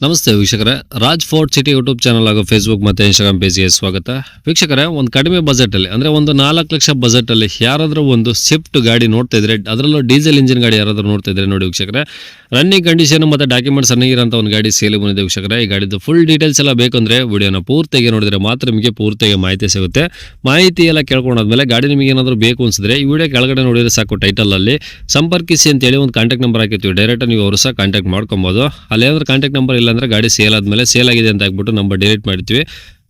ನಮಸ್ತೆ ವೀಕ್ಷಕರೇ, Raj fort city YouTube channel ಹಾಗೂ ಫೇಸ್ಬುಕ್ ಮತ್ತು ಇನ್ಸ್ಟಾಗ್ರಾಮ್ ಪೇಜ್ಗೆ ಸ್ವಾಗತ. ವೀಕ್ಷಕರೇ, ಒಂದು ಕಡಿಮೆ ಬಜೆಟಲ್ಲಿ ಅಂದರೆ ಒಂದು 4 ಲಕ್ಷ ಬಜೆಟಲ್ಲಿ ಯಾರಾದರೂ ಒಂದು ಸ್ವಿಫ್ಟ್ ಗಾಡಿ ನೋಡ್ತಾ ಇದ್ರೆ, ಅದರಲ್ಲೂ ಡೀಸೆಲ್ ಇಂಜಿನ್ ಗಾಡಿ ಯಾರಾದರೂ ನೋಡ್ತಾ ಇದ್ರೆ ನೋಡಿ ವೀಕ್ಷಕರೇ, ರನ್ನಿಂಗ್ ಕಂಡೀಷನ್ ಮತ್ತು ಡಾಕ್ಯುಮೆಂಟ್ಸ್ ರನ್ನಿಂಗ್ ಒಂದು ಗಾಡಿ ಸೇಲ್ ಬಂದಿದೆ ವೀಕ್ಷಕರೇ. ಈ ಗಾಡಿದು ಫುಲ್ ಡೀಟೇಲ್ಸ್ ಎಲ್ಲ ಬೇಕಂದ್ರೆ ವಿಡಿಯೋನ ಪೂರ್ತಿಯಾಗಿ ನೋಡಿದ್ರೆ ಮಾತ್ರ ನಿಮಗೆ ಪೂರ್ತಿಯಾಗಿ ಮಾಹಿತಿ ಸಿಗುತ್ತೆ. ಮಾಹಿತಿ ಎಲ್ಲ ಕೇಳ್ಕೊಂಡಾದ್ಮೇಲೆ ಗಾಡಿ ನಿಮಗೆ ಏನಾದರೂ ಬೇಕು ಅನ್ಸಿದ್ರೆ ಈ ವಿಡಿಯೋ ಕೆಳಗಡೆ ನೋಡಿದ್ರೆ ಸಾಕು, ಟೈಟಲಲ್ಲಿ ಸಂಪರ್ಕಿಸಿ ಅಂತೇಳಿ ಒಂದು ಕಾಂಟ್ಯಾಕ್ಟ್ ನಂಬರ್ ಹಾಕಿರ್ತೀವಿ. ಡೈರೆಕ್ಟ್ ನೀವು ಅವರು ಸಹ ಕಾಂಟ್ಯಾಕ್ಟ್ ಮಾಡ್ಕೊಬೋದು. ಅಲ್ಲಿ ಏನಾದರೂ ಕಾಂಟ್ಯಾಕ್ಟ್ ನಂಬರ್ ಇಲ್ಲ ಅಂದ್ರೆ ಗಾಡಿ ಸೇಲ್ ಆದಮೇಲೆ ಸೇಲ್ ಆಗಿದೆ ಅಂತ ಹಾಕ್ಬಿಟ್ಟು ನಂಬರ್ ಡಿಲೀಟ್ ಮಾಡ್ತೀವಿ.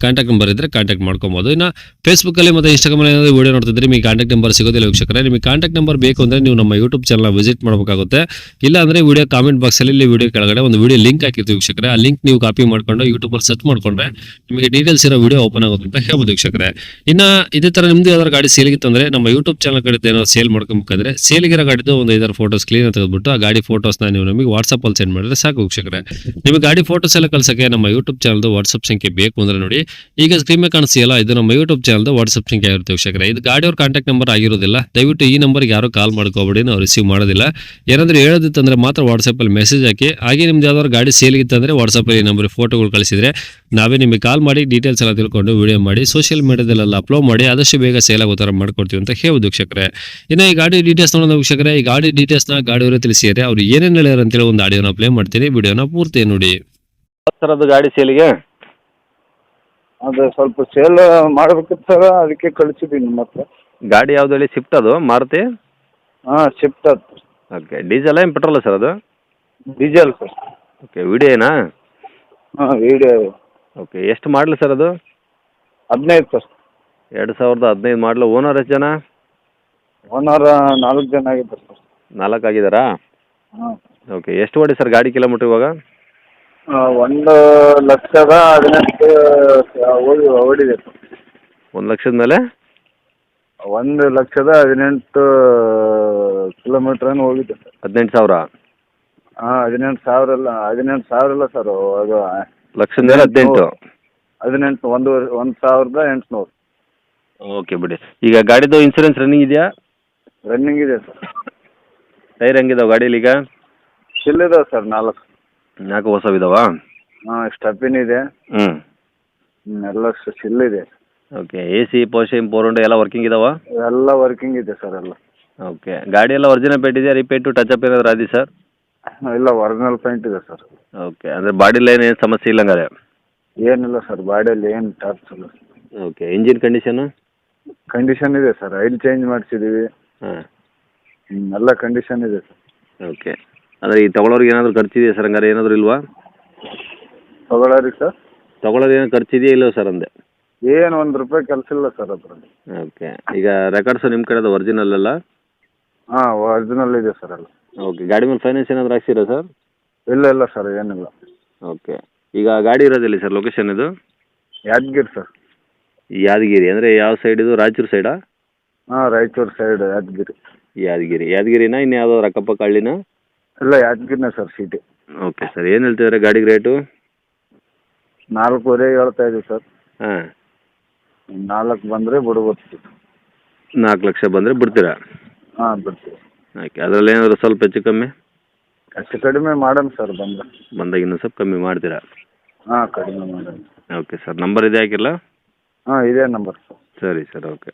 ಕಾಂಟ್ಯಾಕ್ಟ್ ನಂಬರ್ ಇದ್ದರೆ ಕಾಂಟ್ಯಾಕ್ಟ್ ಮಾಡ್ಕೊಬೋದು. ಇನ್ನು ಫೇಸ್ಬುಕ್ಕಲ್ಲಿ ಮತ್ತು ಇನ್ಸ್ಟಾಗ್ರಾಮಲ್ಲಿ ಏನಾದರೂ ವೀಡಿಯೋ ನೋಡ್ತಿದ್ರೆ ನಿಮಗೆ ಕಾಂಟ್ಯಾಕ್ಟ್ ನಂಬರ್ ಸಿಗೋದಿಲ್ಲ ವೀಕ್ಷಕರೇ. ನಿಮಗೆ ಕಾಂಟ್ಯಾಕ್ಟ್ ನಂಬರ್ ಬೇಕು ಅಂದರೆ ನೀವು ನಮ್ಮ ಯೂಟ್ಯೂಬ್ ಚಾನಲ್ ವಿಸಿಟ್ ಮಾಡಬೇಕಾಗುತ್ತೆ. ಇಲ್ಲ ಅಂದರೆ ವಿಡಿಯೋ ಕಾಮೆಂಟ್ ಬಾಕ್ಸಲ್ಲಿ ಇಲ್ಲಿ ವಿಡಿಯೋ ಕೆಳಗಡೆ ಒಂದು ವಿಡಿಯೋ ಲಿಂಕ್ ಹಾಕಿರ್ತೀವಿ ವೀಕ್ಷಕರೇ. ಆ ಲಿಂಕ್ ನೀವು ಕಾಪಿ ಮಾಡ್ಕೊಂಡು ಯೂಟ್ಯೂಬಲ್ಲಿ ಸರ್ಚ್ ಮಾಡ್ಕೊಂಡ್ರೆ ನಿಮಗೆ ಡೀಟೇಲ್ಸ್ ಇರೋ ವಿಡಿಯೋ ಓಪನ್ ಆಗುತ್ತೆ ಅಂತ ಹೇಳ್ಬೋದು ವೀಕ್ಷಕರೇ. ಇನ್ನು ಇದೇ ಥರ ನಿಮ್ಮದು ಯಾವ್ದಾದ್ರು ಗಾಡಿ ಸೇಲಿಗಿತ್ತು ಅಂದರೆ ನಮ್ಮ ಯೂಟ್ಯೂಬ್ ಚಾನಲ್ ಕಡೆ ಏನಾದ್ರು ಸೇಲ್ ಮಾಡ್ಕೊಬೇಕಂದ್ರೆ ಸೇಲಿಗಿರೋ ಗಾಡಿದು ಒಂದು 5 ಫೋಟೋಸ್ ಕ್ಲೀನ್ ತೆಗೆದುಬಿಟ್ಟು ಆ ಗಾಡಿ ಫೋಟೋಸ್ನ ನೀವು ನಮಗೆ ವಾಟ್ಸಪ್ಪಲ್ಲಿ ಸೆಂಡ್ ಮಾಡಿದ್ರೆ ಸಾಕು ವೀಕ್ಷಕರೇ. ನಿಮಗೆ ಗಾಡಿ ಫೋಟೋಸ್ ಎಲ್ಲ ಕಳ್ಸೋಕ್ಕೆ ನಮ್ಮ ಯೂಟ್ಯೂಬ್ ಚಾನಲ್ದು ವಾಟ್ಸಪ್ ಸಂಖ್ಯೆ ಬೇಕು ಅಂದರೆ ನೋಡಿ, ಈಗ ಸ್ಕ್ರೀನ್ ಮೇಲೆ ಕಾಣಿಸ್ತಿಲ್ಲ, ಇದು ನಮ್ಮ ಯೂಟ್ಯೂಬ್ ಚಾನಲ್ದು ವಾಟ್ಸಪ್ ಸಂಖ್ಯೆ ಆಗಿರುತ್ತೆ ವೀಕ್ಷಕರೇ. ಇದು ಗಾಡಿಯವ್ರ ಕಾಂಟ್ಯಾಕ್ಟ್ ನಂಬರ್ ಆಗಿರೋದಿಲ್ಲ. ದಯವಿಟ್ಟು ಈ ನಂಬರ್ಗೆ ಯಾರು ಕಾಲ್ ಮಾಡ್ಕೋಬೇಡಿ, ನಾವು ರಿಸೀವ್ ಮಾಡೋದಿಲ್ಲ. ಏನಾದರೂ ಹೇಳೋದಿತ್ತಂದ್ರೆ ಮಾತ್ರ ವಾಟ್ಸಪ್ಪಲ್ಲಿ ಮೆಸೇಜ್ ಹಾಕಿ. ಹಾಗೆ ನಿಮ್ದು ಯಾವ್ದಾದ್ರು ಗಾಡಿ ಸೇಲಿಗಿತ್ತಂದರೆ ವಾಟ್ಸಪ್ಪಲ್ಲಿ ಈ ನಂಬರ್ ಫೋಟೋಗಳು ಕಳಿಸಿದ್ರೆ ನಾವೇ ನಿಮಗೆ ಕಾಲ್ ಮಾಡಿ ಡೀಟೇಲ್ಸ್ ಎಲ್ಲ ತಿಳ್ಕೊಂಡು ವಿಡಿಯೋ ಮಾಡಿ ಸೋಷಿಯಲ್ ಮೀಡಿಯಾದಲ್ಲೆಲ್ಲ ಅಪ್ಲೋಡ್ ಮಾಡಿ ಆದಷ್ಟು ಬೇಗ ಸೇಲ್ ಆಗೋ ಥರ ಮಾಡ್ಕೊಡ್ತೀವಿ ಅಂತ ಹೇಳ್ಬೋದು ವೀಕ್ಷಕರೇ. ಇನ್ನು ಈ ಗಾಡಿ ಡೀಟೇಲ್ಸ್ ನೋಡೋಣ ವೀಕ್ಷಕರೇ. ಈ ಗಾಡಿ ಡೀಟೇಲ್ಸ್ನ ಗಾಡಿಯವರು ತಿಳಿಸಿದರೆ ಅವ್ರು ಏನೇನು ಹೇಳ್ಯಾರ ಅಂತೇಳಿ ಒಂದು ಆಡಿಯೋನ ಪ್ಲೇ ಮಾಡ್ತೀನಿ, ವಿಡಿಯೋನ ಪೂರ್ತಿ ನೋಡಿ. ಸರ್ ಅದು ಗಾಡಿ ಸೇಲಿಗೆ ಅದು ಸ್ವಲ್ಪ ಸೇಲ್ ಮಾಡ್ಬೇಕಿತ್ತು ಸರ್, ಅದಕ್ಕೆ ಕಳಿಸಿದ್ದೀನಿ ನಿಮ್ಮ ಹತ್ರ. ಗಾಡಿ ಯಾವ್ದು ಹೇಳಿ? ಸ್ವಿಫ್ಟ್ ಅದು ಮಾರುತಿ? ಹಾಂ, ಶಿಫ್ಟ್ ಅದು. ಓಕೆ, ಡೀಸೆಲ್ ಏನು ಪೆಟ್ರೋಲ ಸರ್ ಅದು? Diesel sir. ಓಕೆ, ವಿಡಿಯೋನಾ? ಹಾಂ, ವಿಡಿಯೋ. ಓಕೆ, ಎಷ್ಟು ಮಾಡಲಿ ಸರ್ ಅದು? 15 ಸರ್. 2015 ಮಾಡಲು. ಓನರ್ ಎಷ್ಟು ಜನ? ಓನರ್ 4 ಜನ ಆಗಿದ್ದಾರೆ ಸರ್. 4 ಆಗಿದ್ದಾರಾ? ಹಾಂ. ಓಕೆ, ಎಷ್ಟು ಓಡಿ ಸರ್ ಗಾಡಿ ಕಿಲೋಮೀಟ್ರ್ ಇವಾಗ? 1,18,000 ಓಡಿದೆ ಸರ್. 1 ಲಕ್ಷದ ಮೇಲೆ? 1,18,000 ಕಿಲೋಮೀಟ್ರ್ ಏನು ಹೋಗಿದೆ ಸರ್. 18,000? ಹಾಂ, 18,000 ಅಲ್ಲ, 18,000 ಇಲ್ಲ ಸರ್, ಅದು ಲಕ್ಷದ ಮೇಲೆ 18? 18, 1,800. ಓಕೆ ಬಿಡಿ. ಈಗ ಗಾಡಿದು ಇನ್ಸೂರೆನ್ಸ್ ರನ್ನಿಂಗ್ ಇದೆಯಾ? ರನ್ನಿಂಗ್ ಇದೆ ಸರ್. ಟೈರ್ ಹೆಂಗಿದಾವೆ ಗಾಡೀಲಿ ಈಗ? ಶಿಲ್ ಇದಾವೆ ಸರ್, 4. 4 ಹೊಸವಿದಾವಾ? ಹಾಂ, ಸ್ಟೆಪಿನ್ ಇದೆ. ಹ್ಞೂ, ಎಲ್ಲ ಶಿಲ್ ಇದೆ. ಓಕೆ. ಎ ಸಿ, ಪೋರ್ಷನ್, 4 ಎಲ್ಲ ವರ್ಕಿಂಗ್ ಇದಾವ? ಎಲ್ಲ ವರ್ಕಿಂಗ್ ಇದೆ ಸರ್, ಎಲ್ಲ. ಓಕೆ. ಗಾಡಿ ಎಲ್ಲ ಒರಿಜಿನಲ್ ಪೇಂಟ್ ಇದೆಯಾ? ರೀಪೇಂಟು ಟಚಪ್ ಏನಾದರೂ ಆದಿ ಸರ್? ಇಲ್ಲ, ಒರಿಜಿನಲ್ ಪೇಂಟ್ ಇದೆ ಸರ್. ಓಕೆ, ಅಂದರೆ ಬಾಡಿ ಲೈನ್ ಏನು ಸಮಸ್ಯೆ ಇಲ್ಲ ಹಂಗಾರೆ? ಏನಿಲ್ಲ ಸರ್, ಬಾಡಿಯಲ್ಲಿ ಏನು ಟಾರ್ಚ್ ಇಲ್ಲ. ಓಕೆ. Engine condition? ಕಂಡೀಷನ್ ಇದೆ ಸರ್, ಆಯಿಲ್ ಚೇಂಜ್ ಮಾಡಿಸಿದ್ದೀವಿ. ಹಾಂ, ಎಲ್ಲ ಕಂಡೀಷನ್ ಇದೆ ಸರ್. ಓಕೆ. ಅಂದರೆ ಈ ತೊಗೊಳೋರಿಗೆ ಏನಾದರೂ ಖರ್ಚಿದೆಯಾ ಸರ್ ಹಂಗಾರೆ? ಏನಾದರೂ ಇಲ್ವಾ ತಗೊಳ್ಳೋರಿ ಸರ್? ತೊಗೊಳೋದು ಏನೋ ಖರ್ಚಿದೆಯಾ ಇಲ್ಲೋ ಸರ್ ಅಂದೆ? ಏನು ₹1 ಕೆಲಸ ಇಲ್ಲ ಸರ್ ಅದರಲ್ಲಿ. ಓಕೆ. ಈಗ ರೆಕಾರ್ಡ್ಸು ನಿಮ್ಮ ಕಡೆದು ಒರಿಜಿನಲ್ ಅಲ್ಲ? ಹಾಂ, ಒರಿಜಿನಲ್ ಇದೆ ಸರ್ ಎಲ್ಲ. ಓಕೆ. ಗಾಡಿ ಮೇಲೆ ಫೈನಾನ್ಸ್ ಏನಾದರೂ ಹಾಕ್ಸಿರಾ ಸರ್? ಇಲ್ಲ ಸರ್, ಏನಿಲ್ಲ. ಓಕೆ. ಈಗ ಗಾಡಿ ಇರೋದಿಲ್ಲ ಸರ್ ಲೊಕೇಶನ್ ಇದು? ಯಾದಗಿರಿ ಸರ್. ಯಾದಗಿರಿ ಅಂದರೆ ಯಾವ ಸೈಡ್ ಇದು? ರಾಯಚೂರು ಸೈಡಾ? ಹಾಂ, ರಾಯಚೂರು ಸೈಡ್, ಯಾದಗಿರಿ. ಯಾದಗಿರಿನಾ ಇನ್ನು ಯಾವುದಾದ್ರು ಅಕ್ಕಪಕ್ಕ ಹಳ್ಳಿನಾ? ಇಲ್ಲ, ಯಾದಗಿರಿನೇ ಸರ್, ಸಿಟಿ. Okay sir. ಏನು ಹೇಳ್ತಿದ್ದಾರೆ ಗಾಡಿಗೆ ರೇಟು? 4.5 ಹೇಳ್ತಾ ಇದ್ದೀವಿ ಸರ್. ಹಾಂ, 4 ಬಂದರೆ ಬಿಡ್ಬೋದು. 4 ಲಕ್ಷ ಬಂದರೆ ಬಿಡ್ತೀರಾ? ಹಾಂ, ಬಿಡ್ತೀವಿ. ಓಕೆ. ಅದರಲ್ಲಿ ಏನಾದರೂ ಸ್ವಲ್ಪ ಹೆಚ್ಚು ಕಮ್ಮಿ? ಹೆಚ್ಚು ಕಡಿಮೆ ಮಾಡೋಣ ಸರ್, ಬಂದಾಗ ಇನ್ನೂ ಸ್ವಲ್ಪ ಕಮ್ಮಿ ಮಾಡ್ತೀರಾ? ಹಾಂ, ಕಡಿಮೆ ಮಾಡೋಣ. Okay sir. ನಂಬರ್ ಇದೆ ಹಾಕಿಲ್ಲ? ಹಾಂ, ಇದೇ ನಂಬರ್ ಸರ್. ಸರಿ ಸರ್, ಓಕೆ.